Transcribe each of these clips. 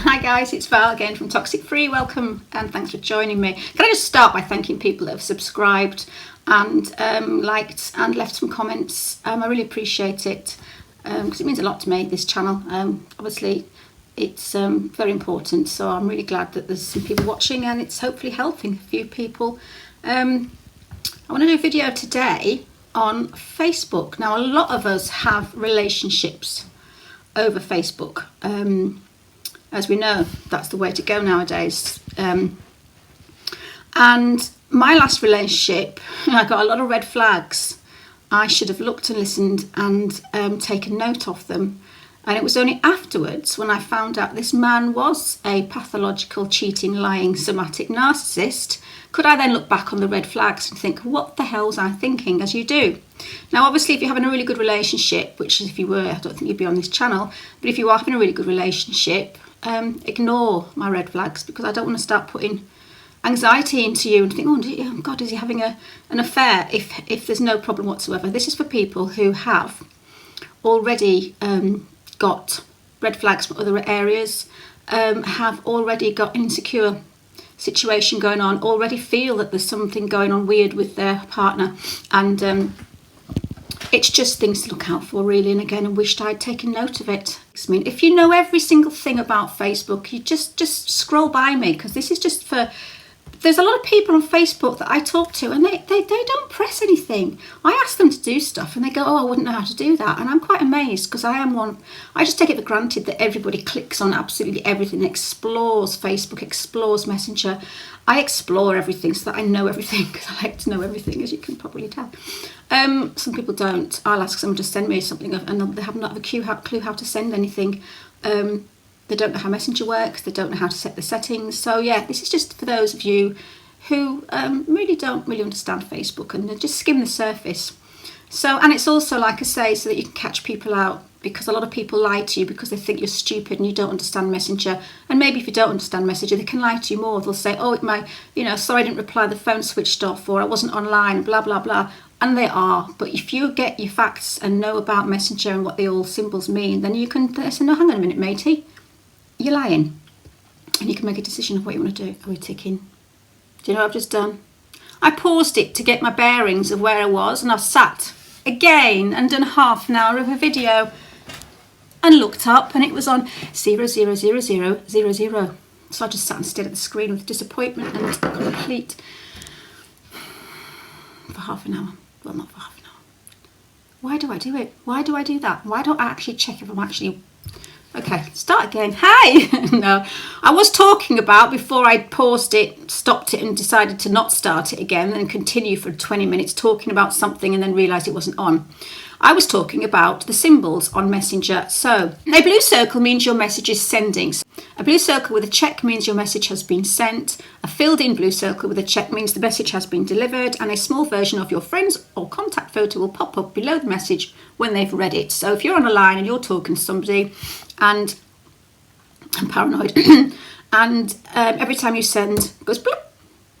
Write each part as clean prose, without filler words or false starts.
Hi guys, it's Val again from Toxic Free. Welcome and thanks for joining me. Can I just start by thanking people that have subscribed and liked and left some comments. I really appreciate it because it means a lot to me, this channel. Obviously it's very important, so I'm really glad that there's some people watching and it's hopefully helping a few people. I want to do a video today on Facebook. Now, a lot of us have relationships over Facebook. As we know, that's the way to go nowadays. And my last relationship, I got a lot of red flags. I should have looked and listened and taken note of them. And it was only afterwards when I found out this man was a pathological, cheating, lying, somatic narcissist, could I then look back on the red flags and think, what the hell was I thinking, as you do. Now, obviously, if you're having a really good relationship, which if you were, I don't think you'd be on this channel, but if you are having a really good relationship, ignore my red flags, because I don't want to start putting anxiety into you and think, oh God, is he having an affair if there's no problem whatsoever. This is for people who have already got red flags from other areas, have already got an insecure situation going on, already feel that there's something going on weird with their partner, and it's just things to look out for, really. And again, I wished I'd taken note of it. I mean, if you know every single thing about Facebook, you just scroll by me, because this is just for... There's a lot of people on Facebook that I talk to and they don't press anything. I ask them to do stuff and they go, oh, I wouldn't know how to do that. And I'm quite amazed, because I am one. I just take it for granted that everybody clicks on absolutely everything, explores Facebook, explores Messenger. I explore everything so that I know everything, because I like to know everything, as you can probably tell. Some people don't. I'll ask someone to send me something and they have not a clue how to send anything. They don't know how Messenger works. They don't know how to set the settings. So yeah, this is just for those of you who really don't understand Facebook and they just skim the surface. So, and it's also, like I say, so that you can catch people out, because a lot of people lie to you because they think you're stupid and you don't understand Messenger. And maybe if you don't understand Messenger, they can lie to you more. They'll say, oh, sorry, I didn't reply, the phone switched off, or I wasn't online, blah, blah, blah. And they are. But if you get your facts and know about Messenger and what the all symbols mean, then you can say, no, hang on a minute, matey. You're lying, and you can make a decision of what you want to do. Are we ticking? Do you know what I've just done? I paused it to get my bearings of where I was, and I've sat again and done half an hour of a video and looked up, and it was on 0000000. So I just sat and stared at the screen with disappointment and complete for half an hour. Well, not for half an hour. Why do I do it? Why do I do that? Why don't I actually check if I'm actually... Okay, start again. Hi! No, I was talking about, before I paused it, stopped it and decided to not start it again and continue for 20 minutes talking about something and then realised it wasn't on. I was talking about the symbols on Messenger. So, a blue circle means your message is sending. A blue circle with a check means your message has been sent. A filled in blue circle with a check means the message has been delivered, and a small version of your friend's or contact photo will pop up below the message when they've read it. So if you're on a line and you're talking to somebody, and I'm paranoid, and every time you send, it goes bloop,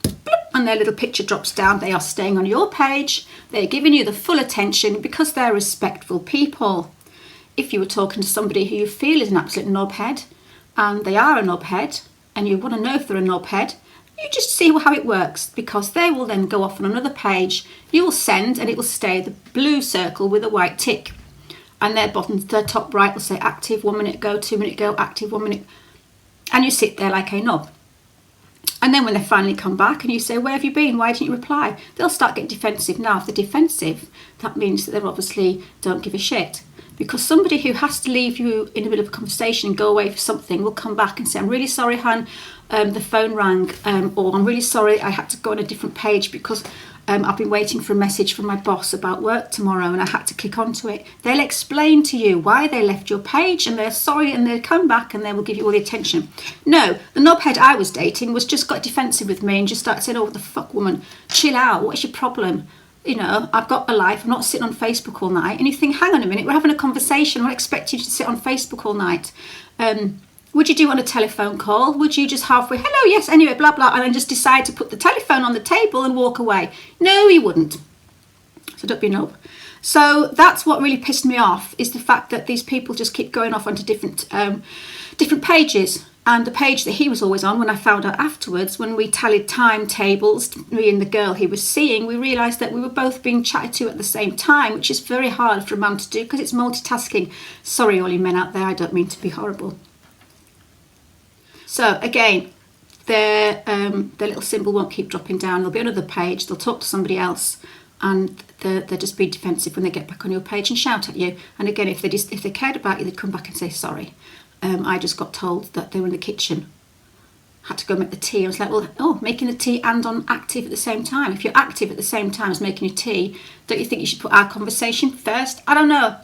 bloop, and their little picture drops down, they are staying on your page. They're giving you the full attention because they're respectful people. If you were talking to somebody who you feel is an absolute knobhead, and they are a knobhead, and you want to know if they're a knobhead, you just see how it works, because they will then go off on another page. You will send, and it will stay the blue circle with a white tick. And their top right will say active, 1 minute ago, 2 minute ago, active, 1 minute. And you sit there like a knob. And then when they finally come back and you say, where have you been? Why didn't you reply? They'll start getting defensive. Now, if they're defensive, that means that they obviously don't give a shit. Because somebody who has to leave you in the middle of a conversation and go away for something will come back and say, I'm really sorry, hon, the phone rang, or I'm really sorry, I had to go on a different page because I've been waiting for a message from my boss about work tomorrow and I had to click onto it. They'll explain to you why they left your page, and they're sorry, and they'll come back and they will give you all the attention. No, the knobhead I was dating was just got defensive with me and just started saying, oh, what the fuck, woman, chill out, what is your problem? You know, I've got a life, I'm not sitting on Facebook all night. And you think, hang on a minute, we're having a conversation, I expect you to sit on Facebook all night. Would you do it on a telephone call? Would you just halfway, hello, yes, anyway, blah, blah, and then just decide to put the telephone on the table and walk away? No, you wouldn't. So don't be a knob. So that's what really pissed me off, is the fact that these people just keep going off onto different pages. And the page that he was always on, when I found out afterwards, when we tallied timetables, me and the girl he was seeing, we realised that we were both being chatted to at the same time, which is very hard for a man to do because it's multitasking. Sorry, all you men out there, I don't mean to be horrible. So again, their little symbol won't keep dropping down. There'll be another page, they'll talk to somebody else, and they'll just be defensive when they get back on your page and shout at you. And again, if they cared about you, they'd come back and say sorry. I just got told that they were in the kitchen, had to go make the tea. I was like, well, making the tea and on active at the same time. If you're active at the same time as making your tea, don't you think you should put our conversation first? I don't know.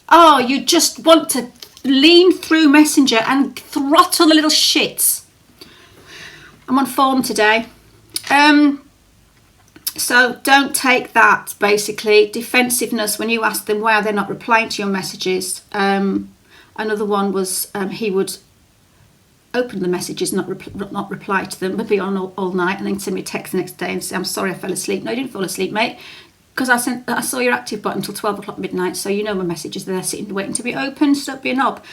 Oh, you just want to lean through Messenger and throttle the little shits. I'm on form today. So don't take that, basically. Defensiveness, when you ask them why they're not replying to your messages. Another one was he would open the messages, not reply to them, but be on all night, and then send me a text the next day and say, I'm sorry I fell asleep. No, you didn't fall asleep, mate, because I saw your active button until 12 o'clock midnight, so you know my messages are there sitting waiting to be opened, so don't be a knob.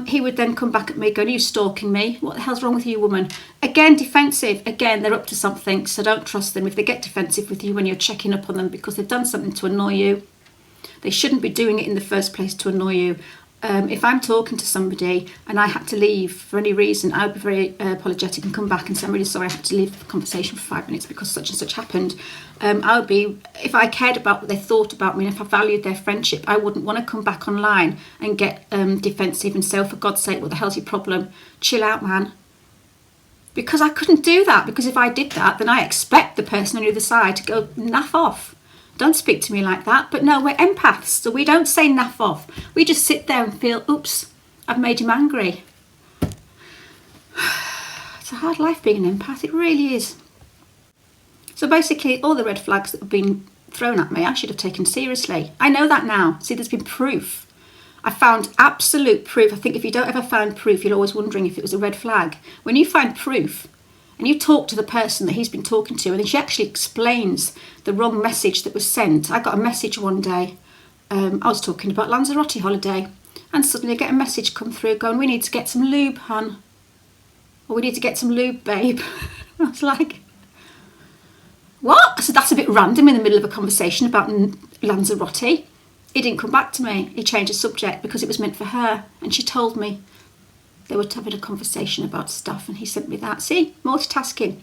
He would then come back at me going, are you stalking me? What the hell's wrong with you, woman? Again, defensive. Again, they're up to something, so don't trust them. If they get defensive with you when you're checking up on them because they've done something to annoy you, they shouldn't be doing it in the first place to annoy you. If I'm talking to somebody and I had to leave for any reason, I would be very apologetic and come back and say, I'm really sorry, I had to leave the conversation for 5 minutes because such and such happened. I would be, if I cared about what they thought about me and if I valued their friendship, I wouldn't want to come back online and get defensive and say, oh, for God's sake, what the hell's your problem? Chill out, man. Because I couldn't do that, because if I did that, then I expect the person on the other side to go naff off. Don't speak to me like that. But no, we're empaths, so we don't say naff off. We just sit there and feel, oops, I've made him angry. It's a hard life being an empath, it really is. So basically, all the red flags that have been thrown at me, I should have taken seriously. I know that now. See, there's been proof. I found absolute proof. I think if you don't ever find proof, you're always wondering if it was a red flag. When you find proof, and you talk to the person that he's been talking to, and then she actually explains the wrong message that was sent. I got a message one day. I was talking about Lanzarote holiday, and suddenly I get a message come through going, we need to get some lube, hon. Or we need to get some lube, babe. I was like, what? I said, that's a bit random in the middle of a conversation about Lanzarote. He didn't come back to me. He changed the subject because it was meant for her, and she told me. They were having a conversation about stuff and he sent me that. See, multitasking.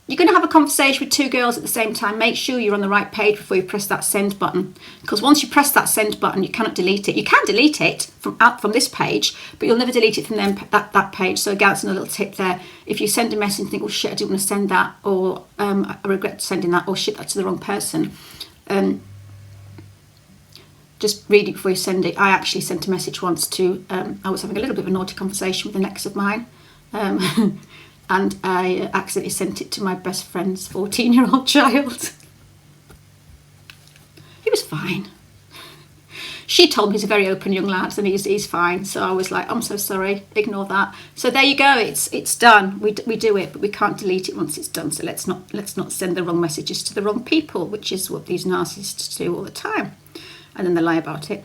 You're going to have a conversation with 2 girls at the same time. Make sure you're on the right page before you press that send button. Because once you press that send button, you cannot delete it. You can delete it from this page, but you'll never delete it from that page. So again, it's another little tip there. If you send a message and think, oh shit, I didn't want to send that, or I regret sending that, or shit, that's to the wrong person. Just read it before you send it. I actually sent a message once to, I was having a little bit of a naughty conversation with an ex of mine, and I accidentally sent it to my best friend's 14-year-old child. He was fine. She told me he's a very open young lad and he's fine. So I was like, I'm so sorry, ignore that. So there you go, it's done. We do it, but we can't delete it once it's done. So let's not send the wrong messages to the wrong people, which is what these narcissists do all the time. And then they lie about it.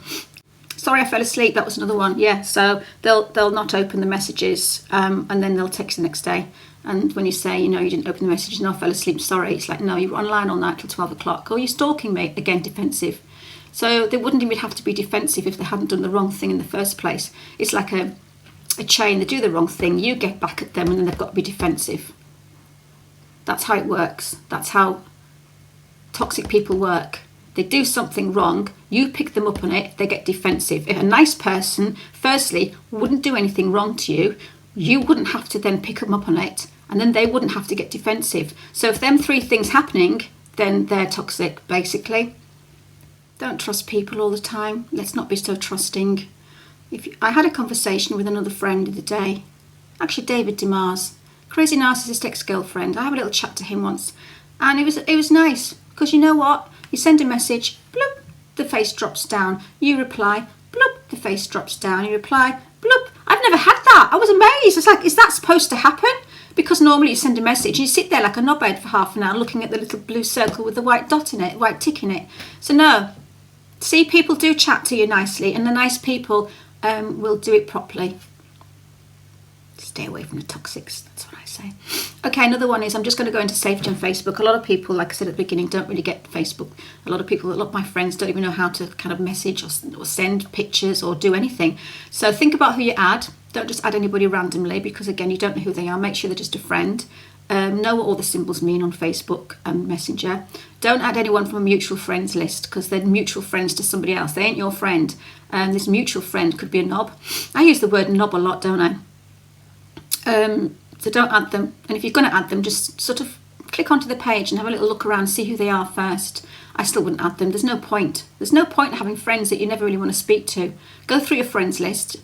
Sorry, I fell asleep. That was another one. Yeah, so they'll not open the messages, and then they'll text the next day. And when you say, you didn't open the message, no, I fell asleep, sorry. It's like, no, you were online all night till 12 o'clock. Or you're stalking me. Again, defensive. So they wouldn't even have to be defensive if they hadn't done the wrong thing in the first place. It's like a chain. They do the wrong thing. You get back at them, and then they've got to be defensive. That's how it works. That's how toxic people work. They do something wrong, you pick them up on it, they get defensive. If a nice person, firstly, wouldn't do anything wrong to you, you wouldn't have to then pick them up on it, and then they wouldn't have to get defensive. So if them 3 things happening, then they're toxic, basically. Don't trust people all the time. Let's not be so trusting. I had a conversation with another friend the other day, actually David DeMars, crazy narcissist ex-girlfriend. I had a little chat to him once, and it was nice, because you know what? You send a message, bloop, the face drops down. You reply, bloop, the face drops down. You reply, bloop. I've never had that. I was amazed. It's like, is that supposed to happen? Because normally you send a message and you sit there like a knobhead for half an hour looking at the little blue circle with the white dot in it, white tick in it. So no. See, people do chat to you nicely, and the nice people will do it properly. stay away from the toxics. That's what I say. Okay, another one is I'm just going to go into safety on Facebook. A lot of people, like I said at the beginning, don't really get Facebook. A lot of people, a lot of my friends don't even know how to kind of message or send pictures or do anything. So think about who you add. Don't just add anybody randomly, because again, you don't know who they are. Make sure they're just a friend. Know what all the symbols mean on Facebook and Messenger. Don't add anyone from a mutual friends list, because they're mutual friends to somebody else. They ain't your friend. This mutual friend could be a knob. I use the word knob a lot, don't I? So don't add them. And if you're going to add them, just sort of click onto the page and have a little look around, see who they are first. I still wouldn't add them. There's no point. There's no point having friends that you never really want to speak to. Go through your friends list.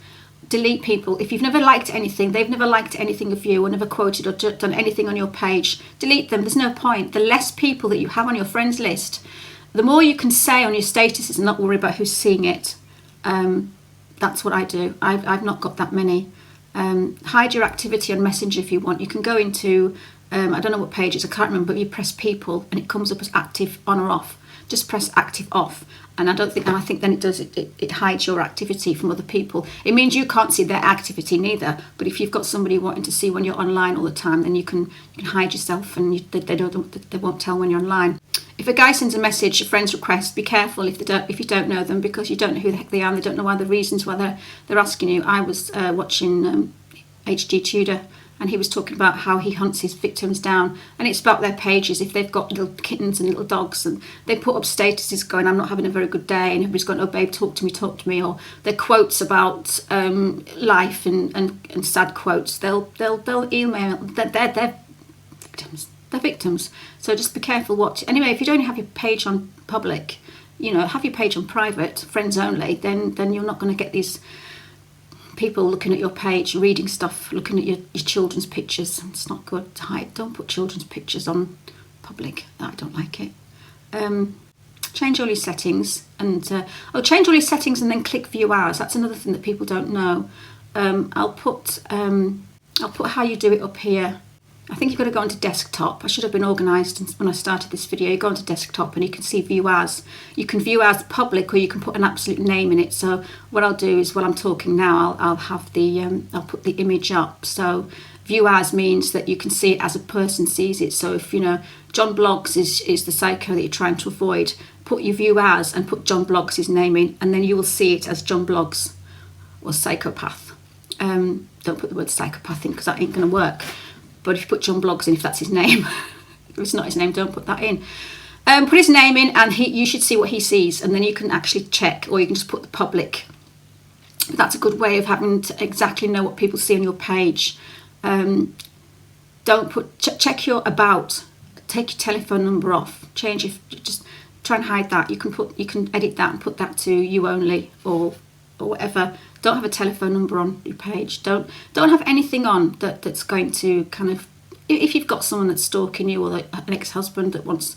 Delete people. If you've never liked anything, they've never liked anything of you, or never quoted or done anything on your page, delete them. There's no point. The less people that you have on your friends list, the more you can say on your statuses and not worry about who's seeing it. That's what I do. I've not got that many. Hide your activity on Messenger if you want. You can go into, I don't know what page it's, I can't remember, but you press people and it comes up as active on or off. Just press active off. And I think then it hides your activity from other people. It means you can't see their activity neither. But if you've got somebody wanting to see when you're online all the time, then you can hide yourself, and they won't tell when you're online. If a guy sends a message, a friend's request, be careful if you don't know them, because you don't know who the heck they are, and they don't know why the reasons why they're asking you. I was watching H.G. Tudor, and he was talking about how he hunts his victims down, and it's about their pages. If they've got little kittens and little dogs, and they put up statuses going, I'm not having a very good day, and everybody's going, oh babe, talk to me, or their quotes about life and sad quotes, they'll email. They're victims. They're victims. So just be careful what. Anyway, if you don't have your page on public, have your page on private, friends only, then you're not going to get these people looking at your page, reading stuff, looking at your children's pictures. It's not good to hide. Don't put children's pictures on public. I don't like it. Change all your settings, and change all your settings and then click view hours. That's another thing that people don't know. I'll put how you do it up here. I think you've got to go onto desktop. I should have been organised when I started this video. You go onto desktop and you can see view as. You can view as public, or you can put an absolute name in it. So what I'll do is, while I'm talking now, I'll have I'll put the image up. So view as means that you can see it as a person sees it. So if John Bloggs is the psycho that you're trying to avoid, put your view as and put John Bloggs' name in, and then you will see it as John Bloggs or psychopath. Don't put the word psychopath in, because that ain't going to work. But if you put John Bloggs in, if that's his name, if it's not his name, don't put that in. Put his name in, and you should see what he sees, and then you can actually check, or you can just put the public. But that's a good way of having to exactly know what people see on your page. Don't put check your about. Take your telephone number off. Just try and hide that. You can edit that and put that to you only, or whatever. Don't have a telephone number on your page. Don't have anything on that's going to kind of, if you've got someone that's stalking you, or like an ex-husband that wants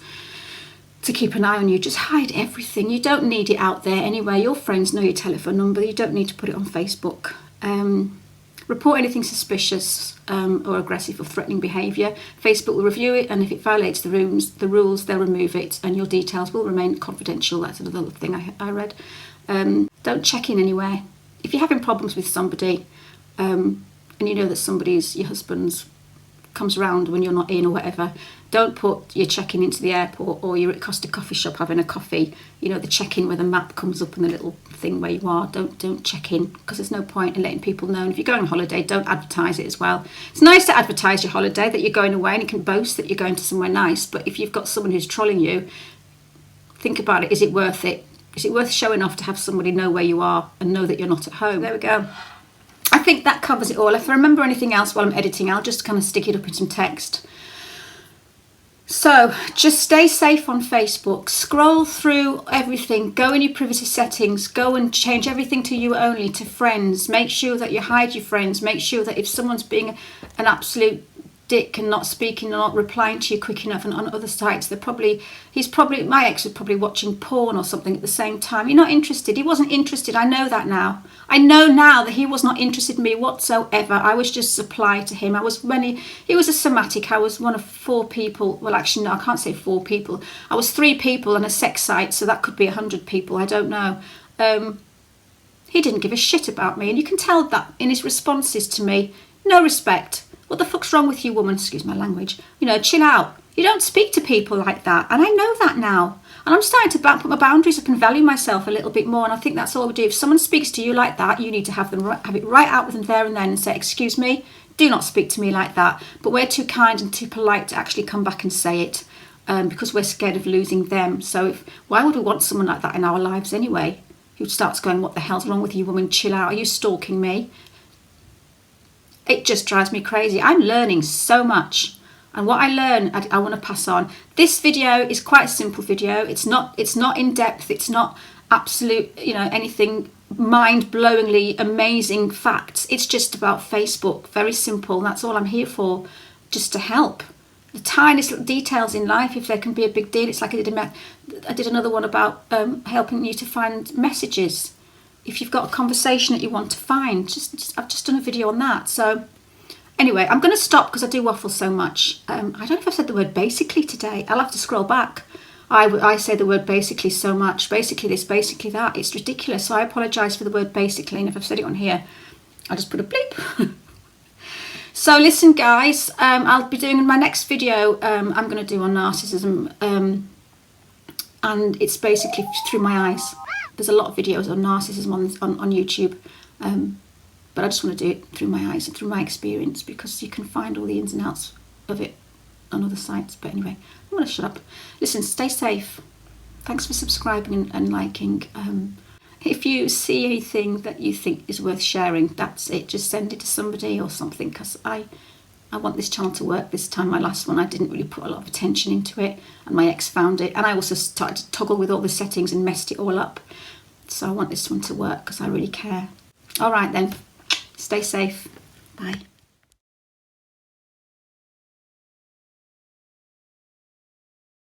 to keep an eye on you, just hide everything. You don't need it out there anyway. Your friends know your telephone number. You don't need to put it on Facebook. Report anything suspicious or aggressive or threatening behaviour. Facebook will review it, and if it violates the rules, they'll remove it, and your details will remain confidential. That's another thing I read. Don't check in anywhere. If you're having problems with somebody, and you know that somebody's, your husband's, comes around when you're not in or whatever, don't put you're checking into the airport, or you're at Costa coffee shop having a coffee, the check-in where the map comes up and the little thing where you are. Don't check in, because there's no point in letting people know. And if you're going on holiday, don't advertise it as well. It's nice to advertise your holiday, that you're going away, and you can boast that you're going to somewhere nice, but if you've got someone who's trolling you, think about it. Is it worth it? Is it worth showing off to have somebody know where you are and know that you're not at home? There we go. I think that covers it all. If I remember anything else while I'm editing, I'll just kind of stick it up in some text. So just stay safe on Facebook. Scroll through everything. Go in your privacy settings. Go and change everything to you only, to friends. Make sure that you hide your friends. Make sure that if someone's being an absolute dick and not speaking or not replying to you quick enough, and on other sites, my ex was probably watching porn or something at the same time. You're not interested. He wasn't interested. I know that now. I know now that he was not interested in me whatsoever. I was just supply to him. He was a somatic. I was one of 4 people. Well, actually, no, I can't say 4 people. I was 3 people on a sex site, so that could be 100 people. I don't know. He didn't give a shit about me, and you can tell that in his responses to me. No respect. What the fuck's wrong with you, woman? Excuse my language. You know, chill out. You don't speak to people like that. And I know that now. And I'm starting to put my boundaries up and value myself a little bit more. And I think that's all we do. If someone speaks to you like that, you need to have it right out with them there and then and say, excuse me, do not speak to me like that. But we're too kind and too polite to actually come back and say it because we're scared of losing them. So why would we want someone like that in our lives anyway? Who starts going, what the hell's wrong with you, woman? Chill out. Are you stalking me? It just drives me crazy. I'm learning so much. And what I learn, I want to pass on. This video is quite a simple video. It's not in depth. It's not absolute, anything mind-blowingly amazing facts. It's just about Facebook. Very simple. That's all I'm here for, just to help. The tiniest little details in life, if there can be a big deal. It's like I did another one about helping you to find messages. If you've got a conversation that you want to find, I've just done a video on that. So anyway, I'm going to stop because I do waffle so much. I don't know if I've said the word basically today. I'll have to scroll back. I say the word basically so much. Basically this, basically that. It's ridiculous. So I apologise for the word basically. And if I've said it on here, I'll just put a bleep. So listen, guys, I'll be doing my next video. I'm going to do on narcissism. And it's basically through my eyes. There's a lot of videos on narcissism on YouTube. But I just want to do it through my eyes and through my experience, because you can find all the ins and outs of it on other sites. But anyway, I'm going to shut up. Listen, stay safe. Thanks for subscribing and liking. If you see anything that you think is worth sharing, that's it. Just send it to somebody or something, because I want this channel to work this time. My last one, I didn't really put a lot of attention into it, and my ex found it. And I also started to toggle with all the settings and messed it all up. So I want this one to work because I really care. All right then. Stay safe. Bye.